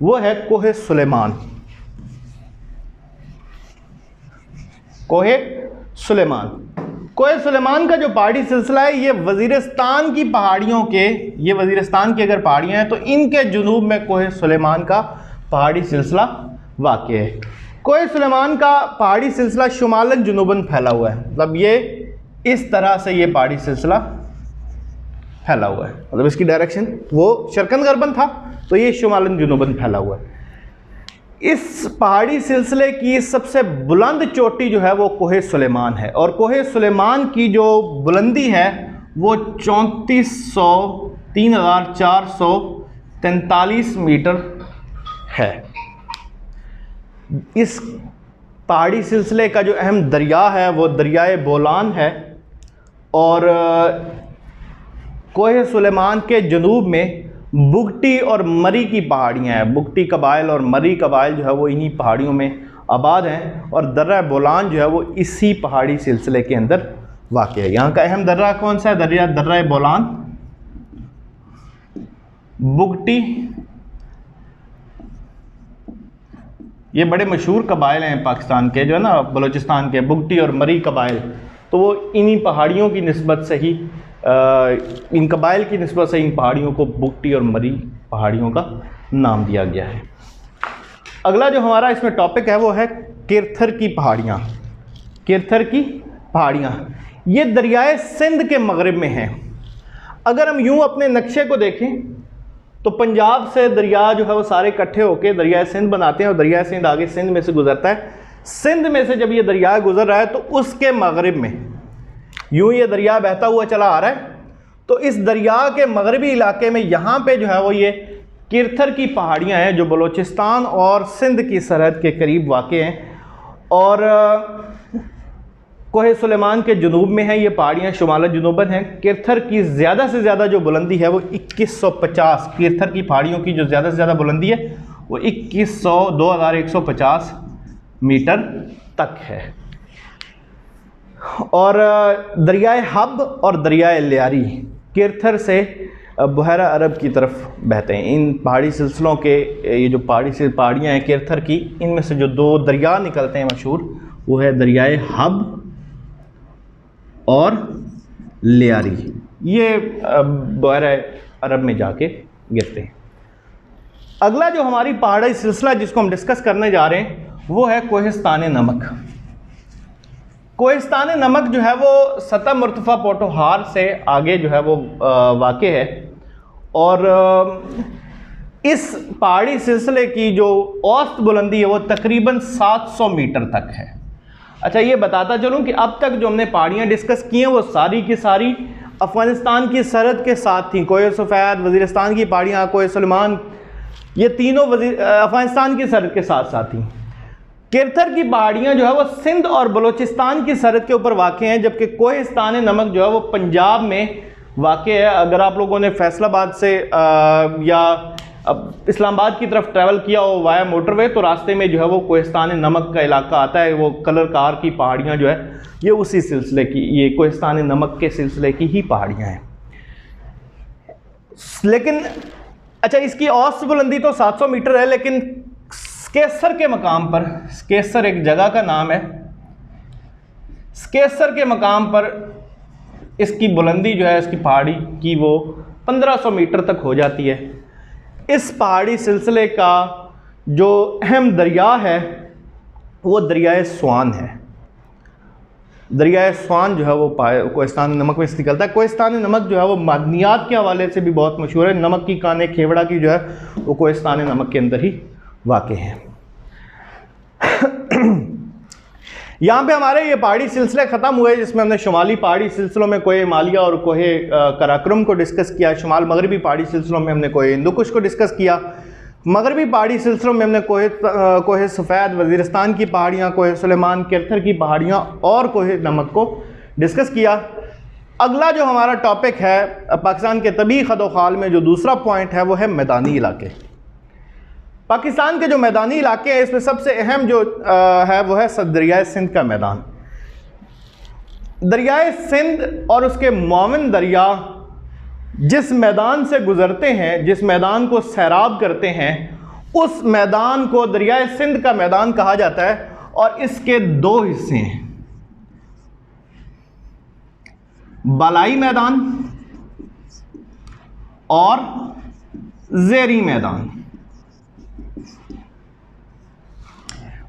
وہ ہے کوہ سلیمان. کوہ سلیمان. کوہ سلیمان کا جو پہاڑی سلسلہ ہے یہ وزیرستان کی پہاڑیوں کے، یہ وزیرستان کی اگر پہاڑیاں ہیں تو ان کے جنوب میں کوہ سلیمان کا پہاڑی سلسلہ واقع ہے. کوہ سلیمان کا پہاڑی سلسلہ شمالاً جنوباً پھیلا ہوا ہے. مطلب یہ اس طرح سے یہ پہاڑی سلسلہ پھیلا ہوا ہے. مطلب اس کی ڈائریکشن وہ شرقاً غرباً تھا تو یہ شمالاً جنوباً پھیلا ہوا ہے. اس پہاڑی سلسلے کی سب سے بلند چوٹی جو ہے وہ کوہ سلیمان ہے، اور کوہ سلیمان کی جو بلندی ہے وہ 3443 میٹر ہے. اس پہاڑی سلسلے کا جو اہم دریا ہے وہ دریائے بولان ہے، اور کوہ سلیمان کے جنوب میں بگٹی اور مری کی پہاڑیاں ہیں. بگٹی قبائل اور مری قبائل جو ہے وہ انہی پہاڑیوں میں آباد ہیں، اور درہ بولان جو ہے وہ اسی پہاڑی سلسلے کے اندر واقع ہے. یہاں کا اہم درہ کون سا ہے؟ درہ بولان، بگٹی. یہ بڑے مشہور قبائل ہیں پاکستان کے، جو ہے نا بلوچستان کے، بگٹی اور مری قبائل. تو وہ انہی پہاڑیوں کی نسبت سے ہی، ان قبائل کی نسبت سے ان پہاڑیوں کو بگٹی اور مری پہاڑیوں کا نام دیا گیا ہے. اگلا جو ہمارا اس میں ٹاپک ہے وہ ہے کیرتھر کی پہاڑیاں. کیرتھر کی پہاڑیاں یہ دریائے سندھ کے مغرب میں ہیں. اگر ہم یوں اپنے نقشے کو دیکھیں تو پنجاب سے دریا جو ہے وہ سارے اکٹھے ہو کے دریائے سندھ بناتے ہیں، اور دریائے سندھ آگے سندھ میں سے گزرتا ہے. سندھ میں سے جب یہ دریا گزر رہا ہے تو اس کے مغرب میں یوں یہ دریا بہتا ہوا چلا آ رہا ہے، تو اس دریا کے مغربی علاقے میں یہاں پہ جو ہے وہ یہ کیرتھر کی پہاڑیاں ہیں جو بلوچستان اور سندھ کی سرحد کے قریب واقع ہیں، اور کوہ سلیمان کے جنوب میں ہیں یہ پہاڑیاں، شمال جنوباً ہیں. کیرتھر کی زیادہ سے زیادہ جو بلندی ہے وہ 2150، کیرتھر کی پہاڑیوں کی جو زیادہ سے زیادہ بلندی ہے وہ 2150 میٹر تک ہے. اور دریائے حب اور دریائے لیاری کیرتھر سے بحیرہ عرب کی طرف بہتے ہیں. ان پہاڑی سلسلوں کے یہ جو پہاڑیاں ہیں کیرتھر کی، ان میں سے جو دو دریا نکلتے ہیں مشہور وہ ہے دریائے حب اور لیاری. یہ بحیرہ عرب میں جا کے گرتے ہیں. اگلا جو ہماری پہاڑی سلسلہ جس کو ہم ڈسکس کرنے جا رہے ہیں وہ ہے کوہستان نمک. کوہستان نمک جو ہے وہ سطح مرتفع پوٹوہار سے آگے جو ہے وہ واقع ہے، اور اس پہاڑی سلسلے کی جو اوسط بلندی ہے وہ تقریباً 700 میٹر تک ہے. اچھا یہ بتاتا چلوں کہ اب تک جو ہم نے پہاڑیاں ڈسکس کی ہیں وہ ساری کی ساری افغانستان کی سرحد کے ساتھ تھیں. کوہ سفید، وزیرستان کی پہاڑیاں، کوہ سلیمان، یہ تینوں افغانستان کی سرحد کے ساتھ ساتھ تھیں. کیرتھر کی پہاڑیاں جو ہے وہ سندھ اور بلوچستان کی سرحد کے اوپر واقع ہیں، جبکہ کوہستان نمک جو ہے وہ پنجاب میں واقع ہے. اگر آپ لوگوں نے فیصل آباد سے یا اسلام آباد کی طرف ٹریول کیا ہو وایا موٹر وے تو راستے میں جو ہے وہ کوہستان نمک کا علاقہ آتا ہے. وہ کلر کار کی پہاڑیاں جو ہے یہ اسی سلسلے کی، یہ کوہستان نمک کے سلسلے کی ہی پہاڑیاں ہیں. لیکن اچھا اس کی اوسط بلندی تو 700 میٹر ہے، لیکن سکیسر کے مقام پر، سکیسر ایک جگہ کا نام ہے، سکیسر کے مقام پر اس کی بلندی جو ہے اس کی پہاڑی کی وہ 1500 میٹر تک ہو جاتی ہے. اس پہاڑی سلسلے کا جو اہم دریا ہے وہ دریائے سوان ہے. دریائے سوان جو ہے وہ کوہستان نمک میں سے نکلتا ہے. کوہستان نمک جو ہے وہ معدنیات کے حوالے سے بھی بہت مشہور ہے. نمک کی کانیں کھیوڑا کی جو ہے وہ کوہستان نمک کے اندر ہی واقع ہیں. یہاں پہ ہمارے یہ پہاڑی سلسلے ختم ہوئے جس میں ہم نے شمالی پہاڑی سلسلوں میں کوہ ہمالیہ اور کوہ کراکرم کو ڈسکس کیا. شمال مغربی پہاڑی سلسلوں میں ہم نے کوہ ہندو کش کو ڈسکس کیا. مغربی پہاڑی سلسلوں میں ہم نے کوہ سفید، وزیرستان کی پہاڑیاں، کوہ سلیمان، کیرتھر کی پہاڑیاں اور کوہ نمک کو ڈسکس کیا. اگلا جو ہمارا ٹاپک ہے پاکستان کے طبی خد و خال میں جو دوسرا پوائنٹ ہے وہ ہے میدانی علاقے. پاکستان کے جو میدانی علاقے ہیں اس میں سب سے اہم جو ہے وہ ہے دریائے سندھ کا میدان. دریائے سندھ اور اس کے معاون دریا جس میدان سے گزرتے ہیں، جس میدان کو سیراب کرتے ہیں، اس میدان کو دریائے سندھ کا میدان کہا جاتا ہے، اور اس کے دو حصے ہیں، بالائی میدان اور زیریں میدان۔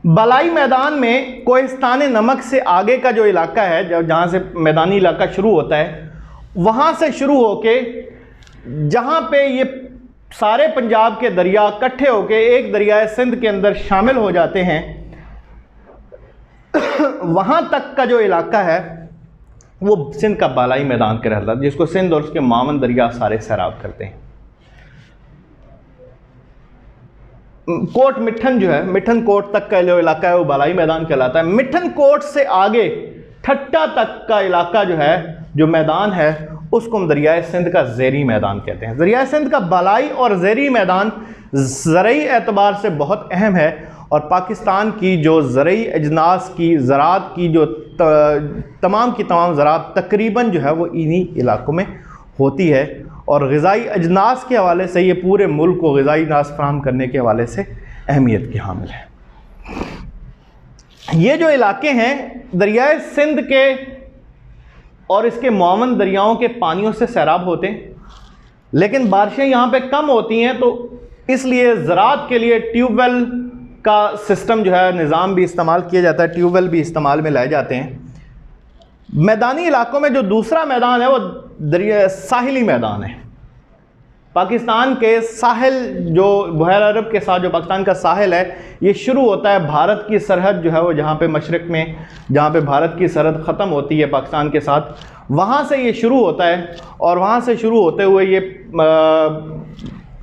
بالائی میدان میں کوہستان نمک سے آگے کا جو علاقہ ہے، جہاں سے میدانی علاقہ شروع ہوتا ہے، وہاں سے شروع ہو کے جہاں پہ یہ سارے پنجاب کے دریا اکٹھے ہو کے ایک دریائے سندھ کے اندر شامل ہو جاتے ہیں، وہاں تک کا جو علاقہ ہے وہ سندھ کا بالائی میدان کہلاتا ہے، جس کو سندھ اور اس کے معاون دریا سارے سیراب کرتے ہیں۔ کوٹ مٹھن جو ہے، مٹھن کوٹ تک کا جو علاقہ ہے وہ بالائی میدان کہلاتا ہے۔ مٹھن کوٹ سے آگے ٹھٹا تک کا علاقہ جو ہے، جو میدان ہے، اس کو ہم دریائے سندھ کا زیریں میدان کہتے ہیں۔ دریائے سندھ کا بالائی اور زیریں میدان زرعی اعتبار سے بہت اہم ہے، اور پاکستان کی جو زرعی اجناس کی زراعت کی جو تمام کی تمام زراعت تقریباً جو ہے وہ انہی علاقوں میں ہوتی ہے، اور غذائی اجناس کے حوالے سے یہ پورے ملک کو غذائی اجناس فراہم کرنے کے حوالے سے اہمیت کے حامل ہے۔ یہ جو علاقے ہیں دریائے سندھ کے اور اس کے معاون دریاؤں کے پانیوں سے سیراب ہوتے ہیں، لیکن بارشیں یہاں پہ کم ہوتی ہیں، تو اس لیے زراعت کے لیے ٹیوب ویل کا سسٹم جو ہے، نظام بھی استعمال کیا جاتا ہے، ٹیوب ویل بھی استعمال میں لائے جاتے ہیں۔ میدانی علاقوں میں جو دوسرا میدان ہے وہ ساحلی میدان ہے۔ پاکستان کے ساحل، جو بحیرہ عرب کے ساتھ جو پاکستان کا ساحل ہے، یہ شروع ہوتا ہے بھارت کی سرحد جو ہے وہ جہاں پہ مشرق میں، جہاں پہ بھارت کی سرحد ختم ہوتی ہے پاکستان کے ساتھ، وہاں سے یہ شروع ہوتا ہے، اور وہاں سے شروع ہوتے ہوئے یہ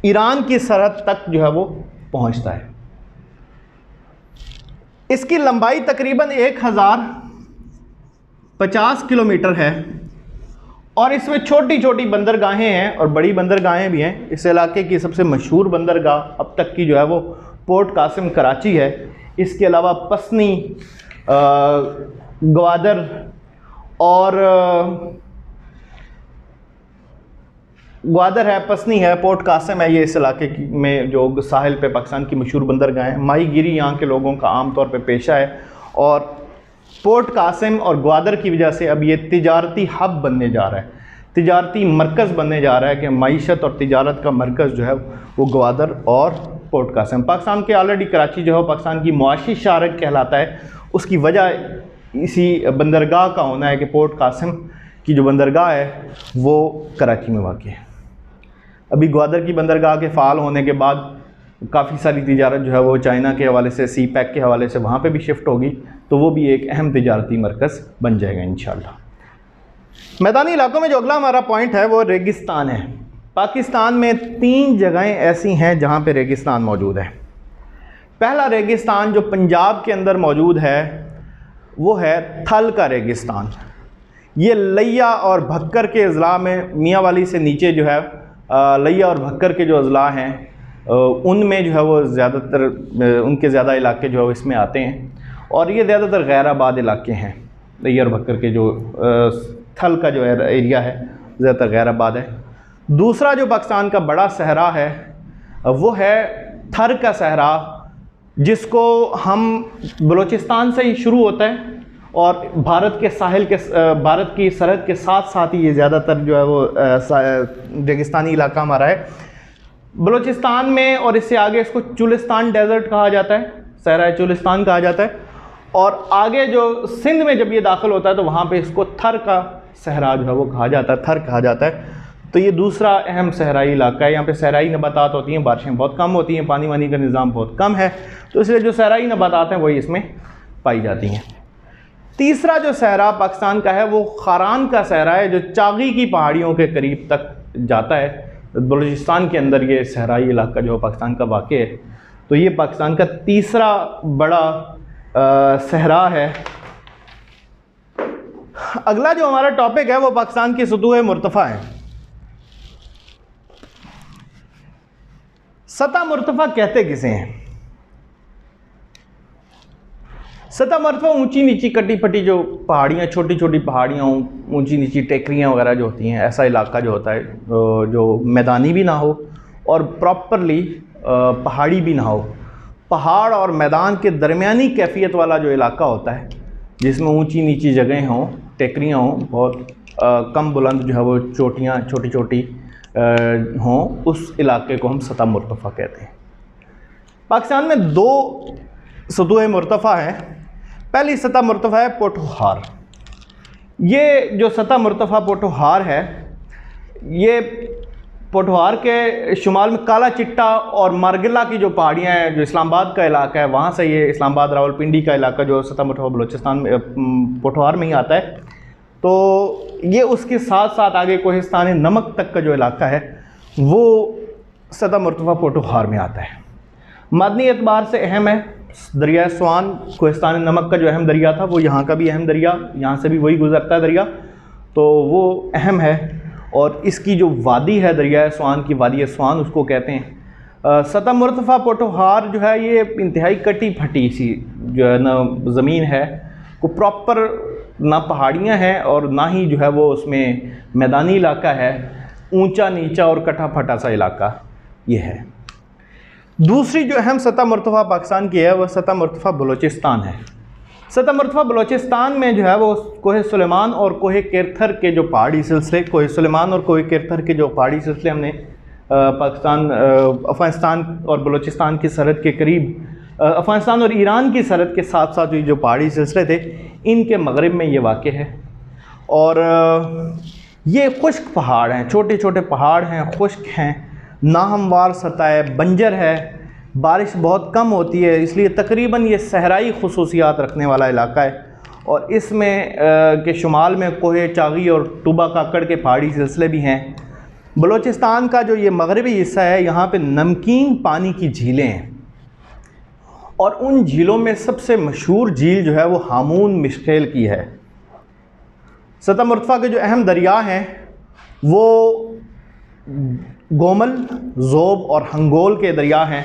ایران کی سرحد تک جو ہے وہ پہنچتا ہے۔ اس کی لمبائی تقریباً 1050 کلومیٹر ہے، اور اس میں چھوٹی چھوٹی بندرگاہیں ہیں اور بڑی بندرگاہیں بھی ہیں۔ اس علاقے کی سب سے مشہور بندرگاہ اب تک کی جو ہے وہ پورٹ قاسم کراچی ہے۔ اس کے علاوہ پسنی، گوادر اور گوادر ہے، پسنی ہے، پورٹ قاسم ہے، یہ اس علاقے میں جو ساحل پہ پاکستان کی مشہور بندرگاہیں ہیں۔ ماہی گیری یہاں کے لوگوں کا عام طور پہ پیشہ ہے، اور پورٹ قاسم اور گوادر کی وجہ سے اب یہ تجارتی ہب بننے جا رہا ہے، تجارتی مرکز بننے جا رہا ہے، کہ معیشت اور تجارت کا مرکز جو ہے وہ گوادر اور پورٹ قاسم۔ پاکستان کے آلریڈی کراچی جو ہے پاکستان کی معاشی شارک کہلاتا ہے، اس کی وجہ اسی بندرگاہ کا ہونا ہے کہ پورٹ قاسم کی جو بندرگاہ ہے وہ کراچی میں واقع ہے۔ ابھی گوادر کی بندرگاہ کے فعال ہونے کے بعد کافی ساری تجارت جو ہے وہ چائنا کے حوالے سے، سی پیک کے حوالے سے وہاں پہ بھی شفٹ ہوگی، تو وہ بھی ایک اہم تجارتی مرکز بن جائے گا انشاءاللہ۔ میدانی علاقوں میں جو اگلا ہمارا پوائنٹ ہے وہ ریگستان ہے۔ پاکستان میں 3 جگہیں ایسی ہیں جہاں پہ ریگستان موجود ہے۔ پہلا ریگستان جو پنجاب کے اندر موجود ہے وہ ہے تھل کا ریگستان۔ یہ لیا اور بھکر کے اضلاع میں، میاں والی سے نیچے جو ہے لیا اور بھکر کے جو اضلاع ہیں ان میں جو ہے وہ زیادہ تر ان کے زیادہ علاقے جو ہے اس میں آتے ہیں، اور یہ زیادہ تر غیر آباد علاقے ہیں۔ لیا اور بھکر کے جو تھل کا جو ایریا ہے زیادہ تر غیر آباد ہے۔ دوسرا جو پاکستان کا بڑا صحرا ہے وہ ہے تھر کا صحرا، جس کو ہم بلوچستان سے ہی شروع ہوتا ہے، اور بھارت کے ساحل کے، بھارت کی سرحد کے ساتھ ساتھ ہی یہ زیادہ تر جو ہے وہ ریگستانی علاقہ ہمارا ہے۔ بلوچستان میں اور اس سے آگے اس کو چولستان ڈیزرٹ کہا جاتا ہے، صحرائے چولستان کہا جاتا ہے، اور آگے جو سندھ میں جب یہ داخل ہوتا ہے تو وہاں پہ اس کو تھر کا صحرا جو ہے وہ کہا جاتا ہے، تھر کہا جاتا ہے۔ تو یہ دوسرا اہم صحرائی علاقہ ہے۔ یہاں پہ صحرائی نباتات ہوتی ہیں، بارشیں بہت کم ہوتی ہیں، پانی وانی کا نظام بہت کم ہے، تو اس لیے جو صحرائی نباتات ہیں وہی اس میں پائی جاتی ہیں۔ تیسرا جو صحرا پاکستان کا ہے وہ خاران کا صحرا ہے، جو چاغی کی پہاڑیوں کے قریب تک جاتا ہے۔ بلوچستان کے اندر یہ صحرائی علاقہ جو پاکستان کا واقع ہے، تو یہ پاکستان کا تیسرا بڑا صحرا ہے۔ اگلا جو ہمارا ٹاپک ہے وہ پاکستان کی سطوح مرتفع ہے۔ سطح مرتفع کہتے کسے ہیں؟ سطح مرتفع اونچی نیچی کٹی پھٹی جو پہاڑیاں، چھوٹی چھوٹی پہاڑیاں، اونچی نیچی ٹیکریاں وغیرہ جو ہوتی ہیں، ایسا علاقہ جو ہوتا ہے جو میدانی بھی نہ ہو اور پراپرلی پہاڑی بھی نہ ہو، پہاڑ اور میدان کے درمیانی کیفیت والا جو علاقہ ہوتا ہے جس میں اونچی نیچی جگہیں ہوں، ٹیکریاں ہوں، بہت کم بلند جو ہے وہ چوٹیاں چھوٹی چھوٹی ہوں، اس علاقے کو ہم سطح مرتفع کہتے ہیں۔ پاکستان میں 2 سطوح مرتفع ہیں۔ پہلی سطح مرتفع ہے پوٹھوہار۔ یہ جو سطح مرتفع پوٹھوہار ہے، یہ پوٹھوہار کے شمال میں کالا چٹا اور مارگلہ کی جو پہاڑیاں ہیں، جو اسلام آباد کا علاقہ ہے، وہاں سے یہ اسلام آباد راولپنڈی کا علاقہ جو سطح مرتفع بلوچستان میں پوٹھوہار میں ہی آتا ہے، تو یہ اس کے ساتھ ساتھ آگے کوہستان نمک تک کا جو علاقہ ہے وہ سطح مرتفع پوٹھوہار میں آتا ہے۔ معدنی اعتبار سے اہم ہے۔ دریائے سوان کوہستان نمک کا جو اہم دریا تھا، وہ یہاں کا بھی اہم دریا، یہاں سے بھی وہی گزرتا ہے دریا، تو وہ اہم ہے۔ اور اس کی جو وادی ہے دریائے سوان کی، وادی سوان اس کو کہتے ہیں۔ سطح مرتفع پوٹھوہار جو ہے یہ انتہائی کٹی پھٹی سی جو ہے نا زمین ہے، کو پراپر نہ پہاڑیاں ہیں اور نہ ہی جو ہے وہ اس میں میدانی علاقہ ہے، اونچا نیچا اور کٹا پھٹا سا علاقہ یہ ہے۔ دوسری جو اہم سطح مرتفع پاکستان کی ہے وہ سطح مرتفع بلوچستان ہے۔ سطح مرتفع بلوچستان میں جو ہے وہ کوہ سلیمان اور کوہ کیرتھر کے جو پہاڑی سلسلے، کوہ سلیمان اور کوہ کیرتھر کے جو پہاڑی سلسلے ہم نے پاکستان، افغانستان اور بلوچستان کی سرحد کے قریب، افغانستان اور ایران کی سرحد کے ساتھ ساتھ جو پہاڑی سلسلے تھے، ان کے مغرب میں یہ واقع ہے۔ اور یہ خشک پہاڑ ہیں، چھوٹے چھوٹے پہاڑ ہیں، خشک ہیں، ناہموار سطح ہے، بنجر ہے، بارش بہت کم ہوتی ہے، اس لیے تقریباً یہ صحرائی خصوصیات رکھنے والا علاقہ ہے۔ اور اس میں کے شمال میں کوہ چاغی اور ٹوبا کاکڑ کے پہاڑی سلسلے بھی ہیں۔ بلوچستان کا جو یہ مغربی حصہ ہے، یہاں پہ نمکین پانی کی جھیلیں ہیں، اور ان جھیلوں میں سب سے مشہور جھیل جو ہے وہ ہامون مشکیل کی ہے۔ سطح مرتفع کے جو اہم دریا ہیں وہ گومل، زوب اور ہنگول کے دریا ہیں۔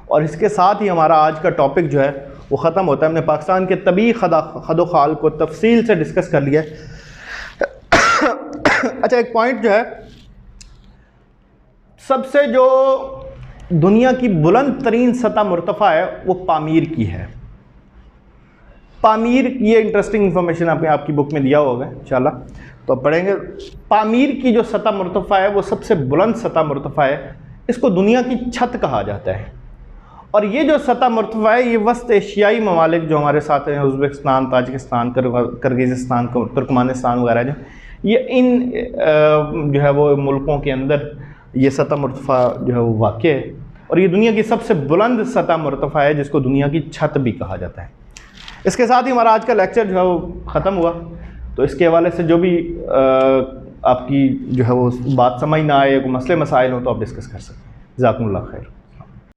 اور اس کے ساتھ ہی ہمارا آج کا ٹاپک جو ہے وہ ختم ہوتا ہے۔ ہم نے پاکستان کے طبعی خد و خال کو تفصیل سے ڈسکس کر لیا ہے۔ اچھا، ایک پوائنٹ جو ہے، سب سے جو دنیا کی بلند ترین سطح مرتفع ہے وہ پامیر کی ہے۔ پامیر، یہ انٹرسٹنگ انفارمیشن آپ کی بک میں دیا ہوگا انشاءاللہ، تو آپ پڑھیں گے۔ پامیر کی جو سطح مرتفع ہے وہ سب سے بلند سطح مرتفع ہے، اس کو دنیا کی چھت کہا جاتا ہے۔ اور یہ جو سطح مرتفع ہے یہ وسط ایشیائی ممالک جو ہمارے ساتھ ہیں، ازبکستان، تاجکستان، کرغیزستان، ترکمانستان وغیرہ، یہ ان جو ہے وہ ملکوں کے اندر یہ سطح مرتفع جو ہے وہ واقع ہے، اور یہ دنیا کی سب سے بلند سطح مرتفع ہے جس کو دنیا کی چھت بھی کہا جاتا ہے۔ اس کے ساتھ ہی ہمارا آج کا لیکچر جو ہے وہ ختم ہوا۔ تو اس کے حوالے سے جو بھی آپ کی جو ہے وہ بات سمجھ نہ آئے، کوئی مسئلے مسائل ہوں تو آپ ڈسکس کر سکتے ہیں۔ جزاکم اللہ خیر۔